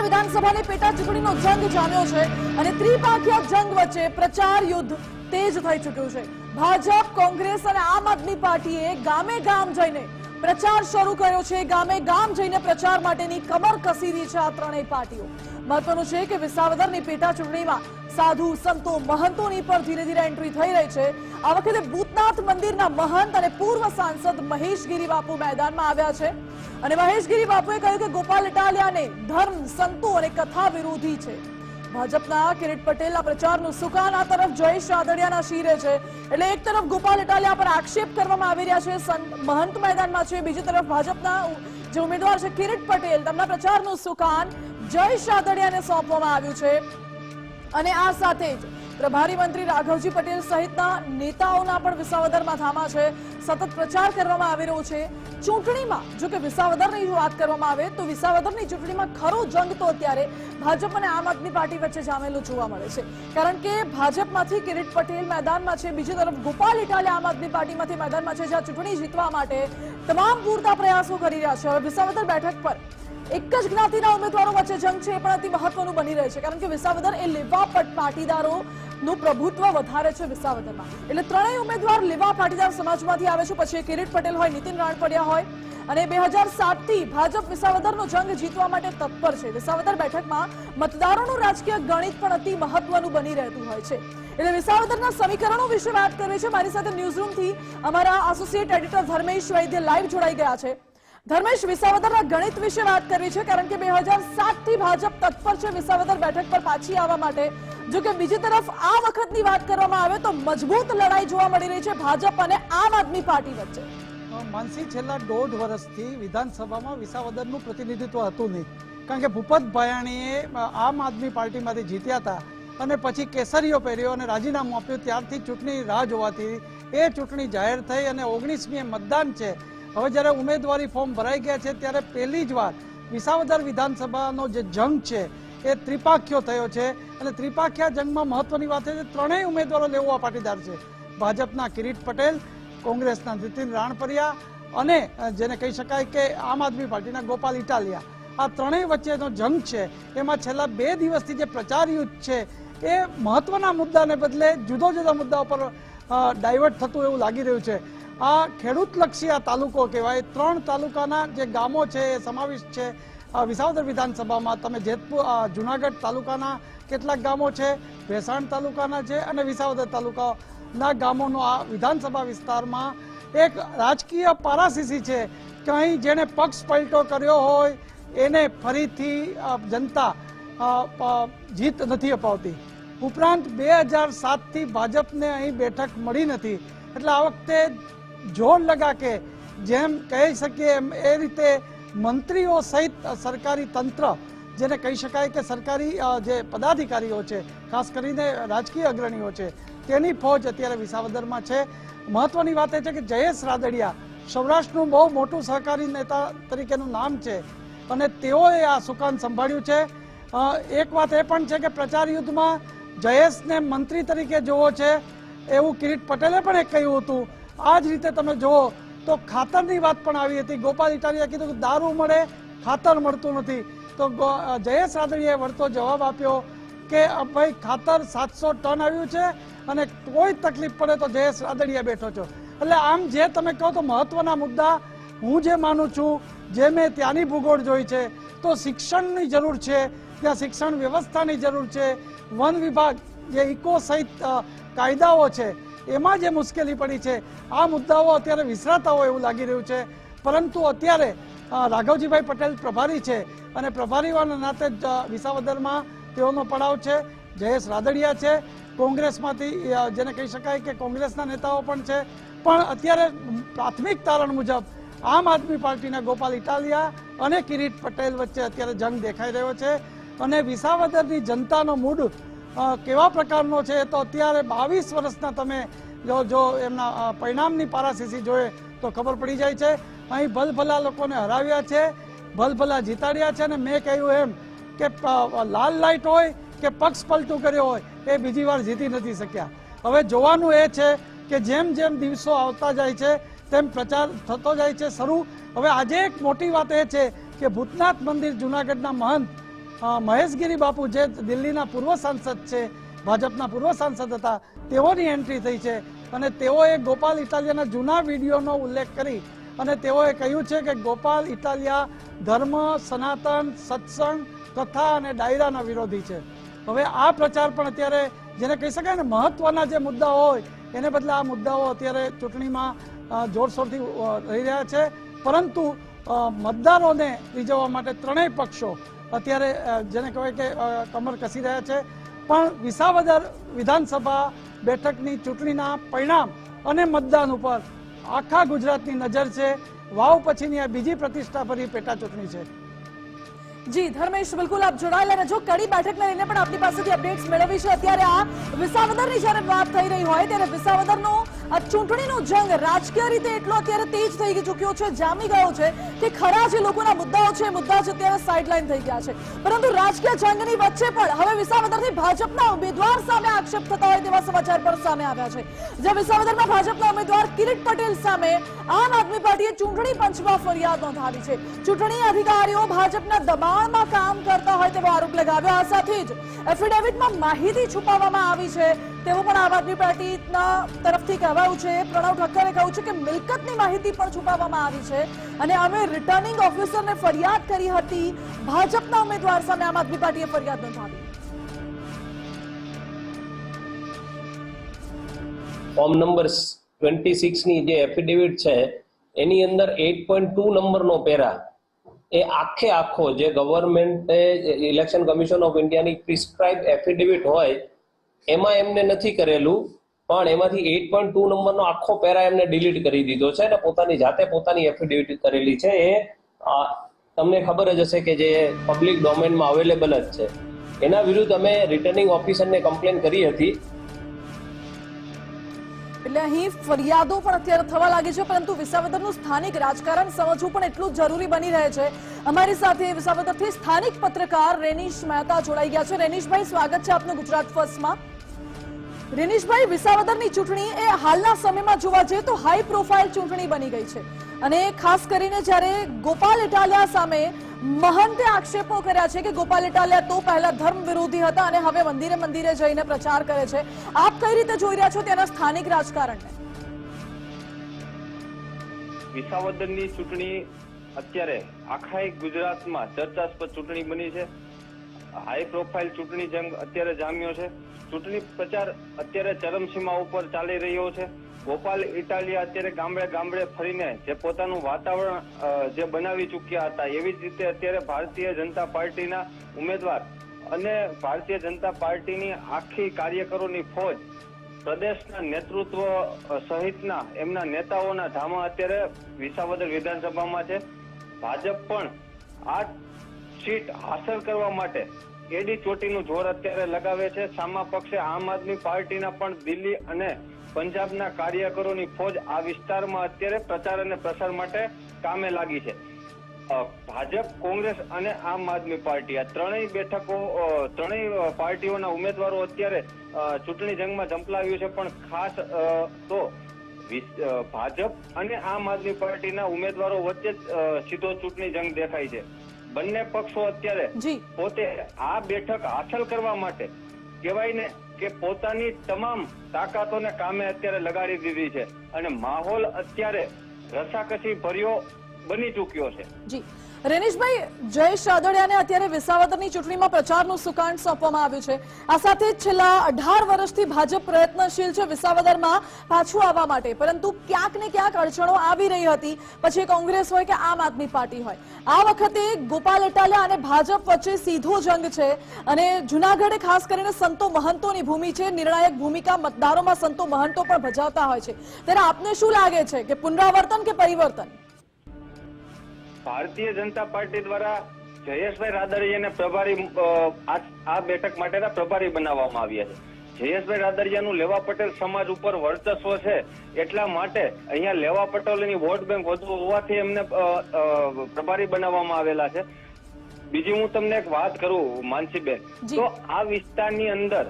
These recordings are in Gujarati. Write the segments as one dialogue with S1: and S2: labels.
S1: વિધાનસભાની પેટા ચૂંટણીનો જંગ જામ્યો છે અને ત્રિપાંખીય જંગ વચ્ચે પ્રચાર યુદ્ધ તેજ થઈ ચૂક્યું છે। ભાજપ, કોંગ્રેસ અને આમ આદમી પાર્ટીએ ગામે ગામ જઈને પ્રચાર શરૂ કર્યો છે। ગામે ગામ જઈને પ્રચાર માટેની કમર કસી રહી છે આ ત્રણેય પાર્ટીઓ। મહત્વનું છે કે વિસાવદરની પેટા ચૂંટણીમાં સાધુ, સંતો, મહંતોની પણ ધીરે ધીરે એન્ટ્રી થઈ રહી છે। આ વખતે ભૂતનાથ મંદિરના મહંત અને પૂર્વ સાંસદ મહેશગીરી બાપુ મેદાનમાં આવ્યા છે અને મહેશગીરી બાપુએ કહ્યું કે ગોપાલ ઇટાલિયાને ધર્મ, સંતો અને કથા વિરોધી છે। ભાજપના કિરીટ પટેલના પ્રચારનું સુકાન આ તરફ જયેશ રાદડિયાના શિરે છે। એટલે એક તરફ ગોપાલ ઇટાલિયા પર આક્ષેપ કરવામાં આવી રહ્યા છે, મહંત મેદાનમાં છે, બીજી તરફ ભાજપના જે ઉમેદવાર છે કિરીટ પટેલ, તેમના પ્રચારનું સુકાન જયેશ રાદડિયાને સોંપવામાં આવ્યું છે। અને આ સાથે જ પ્રભારી મંત્રી રાઘવજી પટેલ સહિતના નેતાઓના પણ વિસાવદરમાં ધામા છે। સતત પ્રચાર કરવામાં આવી રહ્યો છે। ચૂંટણીમાં જો કે વિસાવદરની વાત કરવામાં આવે તો વિસાવદરની ચૂંટણીમાં ખરો જંગ તો અત્યારે ભાજપ અને આમ આદમી પાર્ટી વચ્ચે જામેલો જોવા મળે છે, કારણ કે ભાજપમાંથી કિરીટ પટેલ મેદાનમાં છે, બીજી તરફ ગોપાલ ઇટાલિયા આમ આદમી પાર્ટીમાંથી મેદાનમાં છે, જ્યાં ચૂંટણી જીતવા માટે તમામ પૂરતા પ્રયાસો કરી રહ્યા છે। હવે વિસાવદર બેઠક પર એક જ જ્ઞાતિના ઉમેદવારો વચ્ચે જંગ છે, એ પણ અતિ મહત્વનું બની રહે છે, કારણ કે વિસાવદર એ લેવા પાટીદારોનું પ્રભુત્વ વધારે છે વિસાવદરમાં। એટલે ત્રણેય ઉમેદવાર લેવા પાટીદાર સમાજમાંથી આવે છે, પછી કિરીટ પટેલ હોય, નીતિન રાણપડિયા હોય, અને 2007 થી ભાજપ વિસાવદરનો જંગ જીતવા માટે તત્પર છે। વિસાવદર બેઠકમાં મતદારોનું રાજકીય ગણિત પણ અતિ મહત્વનું બની રહેતું હોય છે। એટલે વિસાવદરના સમીકરણો વિશે વાત કરવી છે। મારી સાથે ન્યૂઝરૂમથી અમારા એસોસિએટ એડિટર ધર્મેશ વૈદ્ય લાઈવ જોડાઈ ગયા છે। ધર્મેશ, વિસાવદરના ગણિત વિશે વાત કરવી છે, કારણ કે 2007 થી ભાજપ તત્પર છે વિસાવદર બેઠક પર પાછી આવવા માટે। જો કે બીજી તરફ આ વખતની વાત કરવામાં આવે તો મજબૂત લડાઈ જોવા મળી રહી છે ભાજપ અને આમ આદમી પાર્ટી વચ્ચે।
S2: માનસી, છેલ્લા 1.5 વર્ષથી વિધાનસભામાં વિસાવદરનું પ્રતિનિધિત્વ હતું નહીં, કારણ કે ભૂપત ભાયાણીએ આમ આદમી પાર્ટીમાંથી જીત્યા હતા અને પછી કેસરીઓ પહેર્યો અને રાજીનામું આપ્યું। ત્યારથી ચૂંટણી રાહ જોવાથી એ ચૂંટણી જાહેર થઈ અને 19મીએ મતદાન છે। હવે જ્યારે ઉમેદવારી ફોર્મ ભરાઈ ગયા છે ત્યારે પહેલી જ વાર વિસાવદર વિધાનસભાનો જે જંગ છે એ ત્રિપાંખ્યો થયો છે અને ત્રિપાંખ્યા જંગમાં મહત્વની વાત છે ત્રણેય ઉમેદવારો લેવા પાટીદાર છે। ભાજપના કિરીટ પટેલ, કોંગ્રેસના નીતિન રાણપરિયા અને જેને કહી શકાય કે આમ આદમી પાર્ટીના ગોપાલ ઇટાલિયા, આ ત્રણેય વચ્ચેનો જંગ છે। એમાં છેલ્લા 2 દિવસથી જે પ્રચાર યુદ્ધ છે એ મહત્વના મુદ્દાને બદલે જુદા જુદા મુદ્દાઓ પર ડાયવર્ટ થતું એવું લાગી રહ્યું છે। આ ખેડૂતલક્ષી આ તાલુકો કહેવાય। 3 તાલુકાના જે ગામો છે એ સમાવિષ્ટ છે વિસાવદર વિધાનસભામાં। તમે જેતપુર, જુનાગઢ તાલુકાના કેટલાક ગામો છે, ભેસાણ તાલુકાના છે અને વિસાવદર તાલુકાના ગામોનો આ વિધાનસભા વિસ્તારમાં એક રાજકીય પારાસીસી છે કે અહીં જેને પક્ષ પલટો કર્યો હોય એને ફરીથી જનતા જીત નથી અપાવતી। ઉપરાંત 2007 થી ભાજપને અહીં બેઠક મળી નથી, એટલે આ વખતે જોર લગા કે જેમ કહી શકીએ એમ એ રીતે મંત્રીઓ સહિત સરકારી તંત્ર, જેને કહી શકાય કે સરકારી જે પદાધિકારીઓ છે, ખાસ કરીને રાજકીય અગ્રણીઓ છે, તેની ફોજ અત્યારે વિસાવદરમાં છે। મહત્વની વાત એ છે કે જયેશ રાદડિયા સૌરાષ્ટ્રનું બહુ મોટું સહકારી નેતા તરીકેનું નામ છે અને તેઓએ આ સુકાન સંભાળ્યું છે। એક વાત એ પણ છે કે પ્રચાર યુદ્ધમાં જયેશને મંત્રી તરીકે જોવો છે એવું કિરીટ પટેલે પણ એક કહ્યું હતું। આ જ રીતે તમે જુઓ તો ખાતરની વાત પણ આવી હતી। ગોપાલ ઇટાલિયાએ કીધું કે દારૂ મળે, ખાતર મળતું નથી, તો જયેશ રાદડિયાએ વળતો જવાબ આપ્યો કે ભાઈ ખાતર 700 ટન આવ્યું છે અને કોઈ તકલીફ પડે તો જયેશ રાદડિયા બેઠો છો। એટલે આમ જે તમે કહો તો મહત્વના મુદ્દા હું જે માનું છું, જે મેં ત્યાંની ભૂગોળ જોઈ છે તો શિક્ષણની જરૂર છે, ત્યાં શિક્ષણ વ્યવસ્થાની જરૂર છે, વન વિભાગ જે ઇકો સહિત કાયદાઓ છે એમાં જે મુશ્કેલી પડી છે, આ મુદ્દાઓ અત્યારે વિસરાતા હોય એવું લાગી રહ્યું છે। પરંતુ અત્યારે રાઘવજીભાઈ પટેલ પ્રભારી છે અને પ્રભારીવાના નાતે વિસાવદરમાં તેઓનો પડાવ છે। જયેશ રાદડિયા છે કોંગ્રેસમાંથી, જેને કહી શકાય કે કોંગ્રેસના નેતાઓ પણ છે, પણ અત્યારે પ્રાથમિક તારણ મુજબ આમ આદમી પાર્ટીના ગોપાલ ઇટાલિયા અને કિરીટ પટેલ વચ્ચે અત્યારે જંગ દેખાઈ રહ્યો છે। અને વિસાવદરની જનતાનો મૂડ કેવા પ્રકારનો છે તો અત્યારે 22 વર્ષના તમે જો એમના પરિણામની પારાસીસી જોઈએ તો ખબર પડી જાય છે। અહીં ભલભલા લોકોને હરાવ્યા છે, ભલભલા જીતાડ્યા છે અને મેં કહ્યું એમ કે લાલ લાઇટ હોય કે પક્ષ પલટું કર્યો હોય એ બીજી વાર જીતી નથી શક્યા। હવે જોવાનું એ છે કે જેમ જેમ દિવસો આવતા જાય છે તેમ પ્રચાર થતો જાય છે શરૂ। હવે આજે એક મોટી વાત એ છે કે ભૂતનાથ મંદિર જૂનાગઢના મહંત મહેશગીરી બાપુ જે દિલ્હીના પૂર્વ સાંસદ છે, ભાજપના પૂર્વ સાંસદ હતા, તેઓની એન્ટ્રી થઈ છે અને તેઓએ ગોપાલ ઇટાલિયાના જૂના વિડીયોનો ઉલ્લેખ કરી અને તેઓએ કહ્યું છે કે ગોપાલ ઇટાલિયા ધર્મ, સનાતન, સત્સંગ, કથા અને ડાયરાના વિરોધી છે. હવે આ પ્રચાર પણ અત્યારે જેને કહી શકાય ને મહત્વના જે મુદ્દાઓ હોય એને બદલે આ મુદ્દાઓ અત્યારે ચૂંટણીમાં જોરશોરથી રહી રહ્યા છે. પરંતુ મતદારોને રીઝવવા માટે ત્રણેય પક્ષો અત્યારે જેને કહેવાય કે કમર કસી રહ્યા છે. પણ વિસાવદર વિધાનસભા બેઠકની ચૂંટણીના પરિણામ અને મતદાન ઉપર આખા ગુજરાતની નજર છે. વાવ પછીની આ બીજી પ્રતિષ્ઠાભરી પેટા ચૂંટણી છે.
S1: જી ધર્મેશ, બિલકુલ આપ જોડાયેલા રહેજો. કડી બેઠકને લઈને પણ આપની પાસેથી અપડેટ્સ મેળવી છે. અત્યારે આ વિસાવદરની જ્યારે વાત થઈ રહી હોય ત્યારે વિસાવદરનો આ ચૂંટણીનો જંગ રાજકીય રીતે એટલો અત્યારે તેજ થઈ ચૂક્યો છે, જામી ગયો છે કે ખરા જે લોકોના મુદ્દાઓ છે મુદ્દા જ અત્યારે સાઇડલાઇન થઈ ગયા છે. પરંતુ રાજકીય જંગની વચ્ચે પણ હવે વિસાવદરથી ભાજપના ઉમેદવાર સામે આક્ષેપ થતા હોય તેવા સમાચાર પણ સામે આવ્યા છે. જે વિસાવદરમાં ભાજપના ઉમેદવાર કિરીટ પટેલ સામે આમ આદમી પાર્ટીએ ચૂંટણી પંચમાં ફરિયાદ નોંધાવી છે. ચૂંટણી અધિકારીઓ ભાજપના દબાણમાં કામ કરતા હોય તેવો આરોપ લગાવ્યો. આ સાથે જ એફિડેવિટમાં માહિતી છુપાવવામાં આવી છે તેવું પણ આમ આદમી પાર્ટીના તરફથી કહેવાયું છે. પ્રણવ ઠક્કરે કહ્યું છે કે મિલકતની માહિતી પણ છુપાવવામાં આવી છે અને અમે રિટર્નિંગ ઓફિસરને ફરિયાદ કરી હતી. ભાજપના ઉમેદવાર સામે આમ આદમી પાર્ટીએ ફરિયાદ નોંધાવી.
S3: ફોર્મ નંબર 26 ની જે એફિડેવિટ છે એની અંદર 8.2 નંબરનો પેરા એ આખો જે ગવર્મેન્ટે ઇલેક્શન કમિશન ઓફ ઇન્ડિયાની પ્રિસ્ક્રાઇબ એફિડેવિટ હોય એમાં એમને નથી કરેલું, પણ એમાંથી 8.2 નંબરનો આખો પેરા એમને ડિલીટ કરી દીધો છે અને પોતાની જાતે પોતાની એફિડેવિટ કરેલી છે. એ તમને ખબર જ હશે કે જે પબ્લિક ડોમેનમાં અવેલેબલ જ છે. એના વિરુદ્ધ અમે રિટર્નિંગ ઓફિસરને કમ્પ્લેન કરી હતી.
S1: એટલે અહીં ફરિયાદો પણ અત્યારે થવા લાગી છે. પરંતુ વિસાવદરનું સ્થાનિક રાજકારણ સમજવું પણ એટલું જ જરૂરી બની રહે છે. અમારી સાથે વિસાવદરથી સ્થાનિક પત્રકાર રેનીશ મહેતા જોડાઈ ગયા છે. રેનીશભાઈ, સ્વાગત છે આપનું ગુજરાત ફર્સ્ટમાં. રેનીશભાઈ, વિસાવદરની ચૂંટણી એ હાલના સમયમાં જોવા જઈએ તો હાઈ પ્રોફાઇલ ચૂંટણી બની ગઈ છે અને ખાસ કરીને જ્યારે ગોપાલ ઇટાલિયા સામે મહંતે આક્ષેપો કર્યા છે કે ગોપાલ ઇટાલિયા તો પહેલા ધર્મ વિરોધી હતા અને હવે મંદિરે મંદિરે જઈને પ્રચાર કરે છે. આપ કઈ રીતે જોઈ રહ્યા છો તેના સ્થાનિક રાજકારણને?
S4: વિસાવદરની ચૂંટણી અત્યારે આખા ગુજરાતમાં ચર્ચાસ્પદ ચૂંટણી બની છે. હાઈ પ્રોફાઇલ ચૂંટણી જંગ અત્યારે જામ્યો છે. ચૂંટણી પ્રચાર અત્યારે ચરમસીમા ઉપર ચાલી રહ્યો છે. ગોપાલ ઇટાલિયા અત્યારે ગામડે ગામડે ફરીને જે પોતાનું વાતાવરણ જે બનાવી ચૂક્યા હતા એવી જ રીતે અત્યારે ભારતીય જનતા પાર્ટીના ઉમેદવાર અને ભારતીય જનતા પાર્ટીની આખી કાર્યકરોની ફોજ પ્રદેશના નેતૃત્વ સહિતના એમના નેતાઓના ધામા અત્યારે વિસાવદર વિધાનસભામાં છે. ભાજપ પણ આ સીટ હાંસલ કરવા માટે એડી ચોટીનું જોર અત્યારે લગાવે છે. સામા પક્ષે આમ આદમી પાર્ટીના પણ દિલ્હી અને પંજાબના કાર્યકરોની ફોજ આ વિસ્તારમાં અત્યારે પ્રચાર અને પ્રસાર માટે કામે લાગી છે. ભાજપ, કોંગ્રેસ અને આમ આદમી પાર્ટી આ ત્રણેય પાર્ટીઓના ઉમેદવારો અત્યારે ચૂંટણી જંગમાં ઝંપલાવ્યું છે. પણ ખાસ તો ભાજપ અને આમ આદમી પાર્ટીના ઉમેદવારો વચ્ચે સીધો ચૂંટણી જંગ દેખાય છે. બંને પક્ષો અત્યારે પોતે આ બેઠક હાંસલ કરવા માટે કહેવાય ને કે પોતાની તમામ તાકાતોને કામે અત્યારે લગાડી દીધી છે અને માહોલ અત્યારે રસાકસી ભર્યો બની ચૂક્યો છે.
S1: જી રેનીશભાઈ, જયેશ રાદડિયાને અત્યારે વિસાવદરની ચૂંટણીમાં પ્રચારનું સુકાન સોંપવામાં આવ્યું છે. આ સાથે છેલ્લા 18 વર્ષથી ભાજપ પ્રયત્નશીલ છે વિસાવદરમાં પાછું આવવા માટે, પરંતુ ક્યાંક ને ક્યાંક અડચણો આવી રહી હતી, પછી કોંગ્રેસ હોય કે આમ આદમી પાર્ટી હોય. આ વખતે ગોપાલ ઇટાલિયા અને ભાજપ વચ્ચે સીધો જંગ છે અને જુનાગઢે ખાસ કરીને સંતો મહંતોની ભૂમિ છે. નિર્ણાયક ભૂમિકા મતદારોમાં સંતો મહંતો પણ ભજવતા હોય છે. ત્યારે આપને શું લાગે છે કે પુનરાવર્તન કે પરિવર્તન?
S4: ભારતીય જનતા પાર્ટી દ્વારા જયેશભાઈ રાદડિયાને પ્રભારી આ બેઠક માટેના પ્રભારી બનાવવામાં આવ્યા છે. જયેશભાઈ રાદડિયાનું લેવા પટેલ સમાજ ઉપર વર્ચસ્વ છે, એટલા માટે અહીંયા લેવા પટેલની વોટ બેંક વધુ હોવાથી એમને પ્રભારી બનાવવામાં આવેલા છે. બીજી હું તમને એક વાત કરું માનસીબેન, તો આ વિસ્તારની અંદર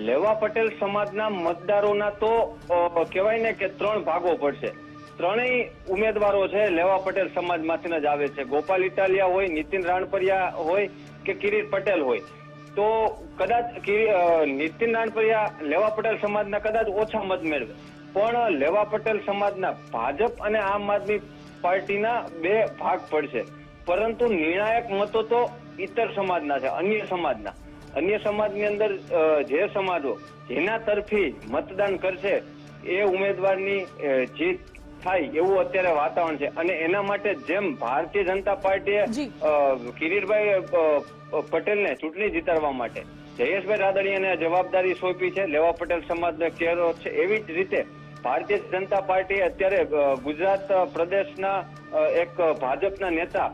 S4: લેવા પટેલ સમાજના મતદારોના તો કહેવાય ને કે 3 ભાગો પડશે. ત્રણેય ઉમેદવારો છે લેવા પટેલ સમાજમાંથી જ આવે છે. ગોપાલ ઇટાલિયા હોય, નીતિન રાણપરિયા હોય કે કિરીટ પટેલ હોય તો કદાચ નીતિન નાનપરિયા લેવા પટેલ સમાજના કદાચ ઓછા મત મેળવે, પણ લેવા પટેલ સમાજના ભાજપ અને આમ આદમી પાર્ટીના બે ભાગ પડશે, પરંતુ નિર્ણાયક મતો તો ઇતર સમાજના છે, અન્ય સમાજની અંદર જે સમાજો જેના તરફી મતદાન કરશે એ ઉમેદવારની જીત થાય એવું અત્યારે વાતાવરણ છે. અને એના માટે જેમ ભારતીય જનતા પાર્ટીએ કિરીટભાઈ પટેલને ચૂંટણી જીતાડવા માટે જયેશભાઈ રાદડિયાને જવાબદારી સોંપી છે, લેવા પટેલ સમાજનો ચહેરો છે, એવી જ રીતે ભારતીય જનતા પાર્ટીએ અત્યારે ગુજરાત પ્રદેશના એક ભાજપના નેતા,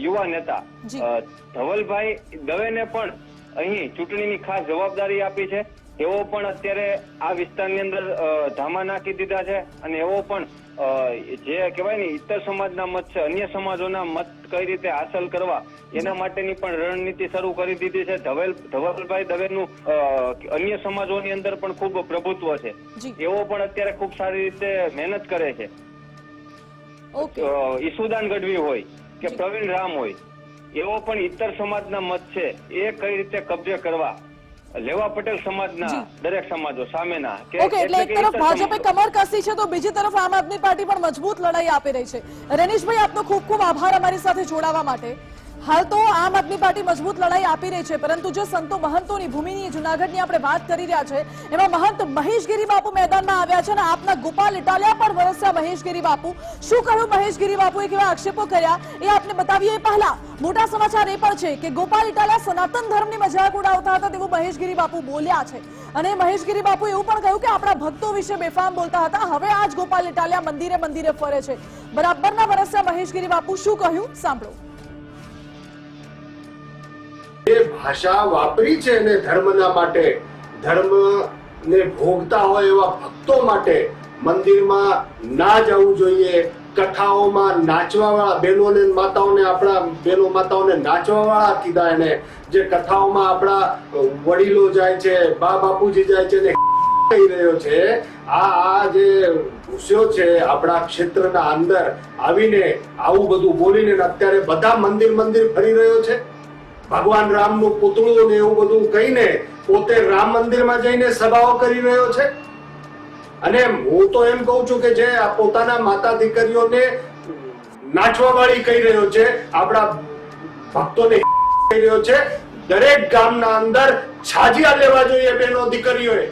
S4: યુવા નેતા ધવલભાઈ દવેને પણ અહીં ચૂંટણીની ખાસ જવાબદારી આપી છે. એવો પણ અત્યારે આ વિસ્તારની અંદર ધામા નાખી દીધા છે અને એવો પણ જે કહેવાય ને ઇતર સમાજના મત છે, અન્ય સમાજોના મત કઈ રીતે હાંસલ કરવા એના માટેની પણ રણનીતિ શરૂ કરી દીધી છે. ધવલભાઈ દવેનું અન્ય સમાજોની અંદર પણ ખૂબ પ્રભુત્વ છે, એવો પણ અત્યારે ખૂબ સારી રીતે મહેનત કરે છે. ઈસુદાન ગઢવી હોય કે પ્રવીણ રામ હોય, એવો પણ ઇતર સમાજના મત છે એ કઈ રીતે કબજે કરવા લેવા પટેલ સમાજના દરેક સમાજો સામેના.
S1: એટલે એક તરફ ભાજપે કમર કસી છે તો બીજી તરફ આમ આદમી પાર્ટી પણ મજબૂત લડાઈ આપી રહી છે. રનીશભાઈ, આપનો ખૂબ ખૂબ આભાર અમારી સાથે જોડાવા માટે. હાલ તો આમ આદમી પાર્ટી મજબૂત લડાઈ આપી રહી છે, પરંતુ જે સંતો મહંતોની ભૂમિની જુનાગઢની આપણે વાત કરી રહ્યા છે એમાં મહંત મહેશગીરી બાપુ મેદાનમાં આવ્યા છે અને આપના ગોપાલ ઇટાલિયા પણ વરસ્યા મહેશગીરી બાપુ. શું કહ્યું મહેશગીરી બાપુએ, કેવા આક્ષેપો કર્યા એ આપને બતાવીએ એ પહેલા મોટા સમાચાર એ પણ છે કે ગોપાલ ઇટાલિયા સનાતન ધર્મની મજાક ઉડાવતા હતા તેવું મહેશગીરી બાપુ બોલ્યા છે. અને મહેશગીરી બાપુ એવું પણ કહ્યું કે આપણા ભક્તો વિશે બેફામ બોલતા હતા, હવે આજ ગોપાલ ઇટાલિયા મંદિરે મંદિરે ફરે છે. બરાબરના વરસ્યા મહેશગીરી બાપુ. શું કહ્યું સાંભળો.
S5: એ ભાષા વાપરી છે ને ધર્મના માટે, ધર્મને ભોગતા હોય એવા ભક્તો માટે મંદિરમાં ના જવું જોઈએ. કથાઓમાં નાચવા વાળા બહેનોને માતાઓને, આપણા બહેનો માતાઓને નાચવા વાળા કીધા એને. જે કથાઓમાં આપણા વડીલો જાય છે, બા બાપુજી જાય છે ને કહી રહ્યો છે, આ જે ઘૂસ્યો છે આપણા ક્ષેત્રના અંદર આવીને આવું બધું બોલીને અત્યારે બધા મંદિર ફરી રહ્યો છે. ભગવાન રામનું પુતળું ને એવું બધું કહીને પોતે રામ મંદિરમાં જઈને સભાઓ કરી રહ્યો છે. અને હું તો એમ કહું છું કે જે આ પોતાના માતા દીકરીઓને નાચવા વાળી કહી રહ્યો છે, આપણા ભક્તોને કહી રહ્યો છે, દરેક ગામના અંદર છાજિયા લેવા જોઈએ બહેનો દીકરીઓએ.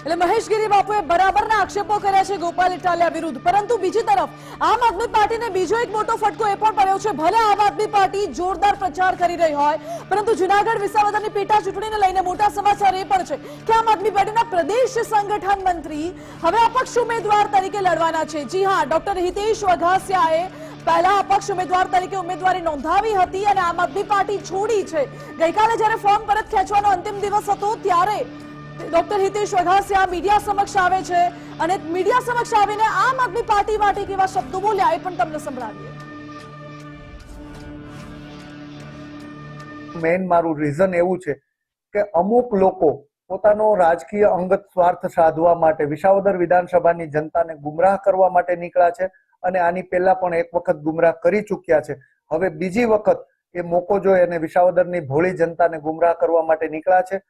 S1: એટલે મહેશગીરી બાપુએ બરાબરના આક્ષેપો કર્યા છે ગોપાલ ઇટાલિયા વિરુદ્ધ. પરંતુ બીજી તરફ આમ આદમી પાર્ટીને બીજો એક મોટો ફટકો એ પણ પડ્યો છે. ભલે આમ આદમી પાર્ટી જોરદાર પ્રચાર કરી રહી હોય, પરંતુ જુનાગઢ વિસાવદરની પેટા ચૂંટણીને લઈને મોટા સમાચાર એ પણ છે કે આમ આદમી પાર્ટીના પ્રદેશ સંગઠન મંત્રી હવે અપક્ષ ઉમેદવાર તરીકે લડવાના છે. જી હા, ડોક્ટર હિતેશ વઘાસિયાએ પહેલા અપક્ષ ઉમેદવાર તરીકે ઉમેદવારી નોંધાવી હતી અને આમ આદમી પાર્ટી છોડી છે. ગઈકાલે જ્યારે ફોર્મ પરત ખેંચવાનો અંતિમ દિવસ હતો ત્યારે ડોક્ટર હિતેશ વઘાસિયા મીડિયા સમક્ષ આવે છે અને મીડિયા સમક્ષ આવીને આમ આદમી પાર્ટી માટે કેવા શબ્દો બોલ્યા એ પણ તમને સંભળાવીએ.
S6: મેઇન મારું રીઝન એવું છે કે અમુક લોકો પોતાનો રાજકીય અંગત સ્વાર્થ સાધવા માટે વિસાવદર વિધાનસભાની જનતાને ગુમરાહ કરવા માટે નીકળ્યા છે અને આની પહેલા પણ એક વખત ગુમરાહ કરી ચૂક્યા છે. હવે બીજી વખત એ મોકો જોઈ અને વિસાવદરની ભોળી જનતાને ગુમરાહ કરવા માટે નીકળ્યા છે.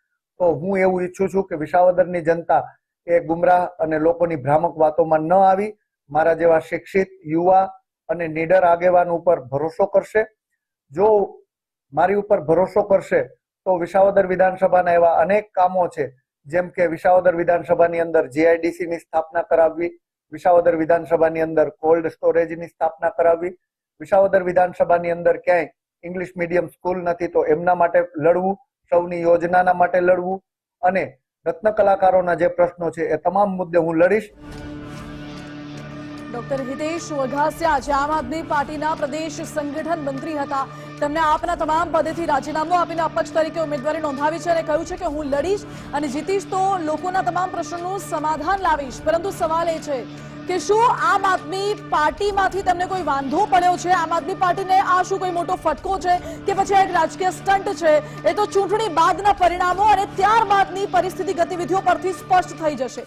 S6: તો હું એવું ઈચ્છું છું કે વિસાવદરની જનતા એ ગુમરાહ અને લોકોની ભ્રામક વાતોમાં ન આવી મારા જેવા શિક્ષિત યુવા અને નીડર આગેવાન ઉપર ભરોસો કરશે. જો મારી ઉપર ભરોસો કરશે તો વિસાવદર વિધાનસભાના એવા અનેક કામો છે, જેમ કે વિસાવદર વિધાનસભાની અંદર જીઆઈડીસી ની સ્થાપના કરાવવી, વિસાવદર વિધાનસભાની અંદર કોલ્ડ સ્ટોરેજની સ્થાપના કરાવવી, વિસાવદર વિધાનસભાની અંદર ક્યાંય ઇંગ્લિશ મીડિયમ સ્કૂલ નથી તો એમના માટે લડવું, સૌની યોજનાના માટે લડવું અને રત્ન કલાકારોના જે પ્રશ્નો છે એ તમામ મુદ્દે હું લડીશ.
S1: ડોક્ટર હિતેશ વઘાસિયા જે આમ આદમી પાર્ટીના પ્રદેશ સંગઠન મંત્રી હતા, તેમને આપના તમામ પદેથી રાજીનામું આપીને અપક્ષ તરીકે ઉમેદવારી નોંધાવી છે અને કહ્યું છે કે હું લડીશ અને જીતીશ તો લોકોના તમામ પ્રશ્નોનું સમાધાન લાવીશ. પરંતુ સવાલ એ છે કે શું આમ આદમી પાર્ટીમાંથી તમને કોઈ વાંધો પડ્યો છે? આમ આદમી પાર્ટીને આ શું કોઈ મોટો ફટકો છે કે પછી એક રાજકીય સ્ટન્ટ છે? એ તો ચૂંટણી બાદના પરિણામો અને ત્યારબાદની પરિસ્થિતિ ગતિવિધિઓ પરથી સ્પષ્ટ થઈ જશે.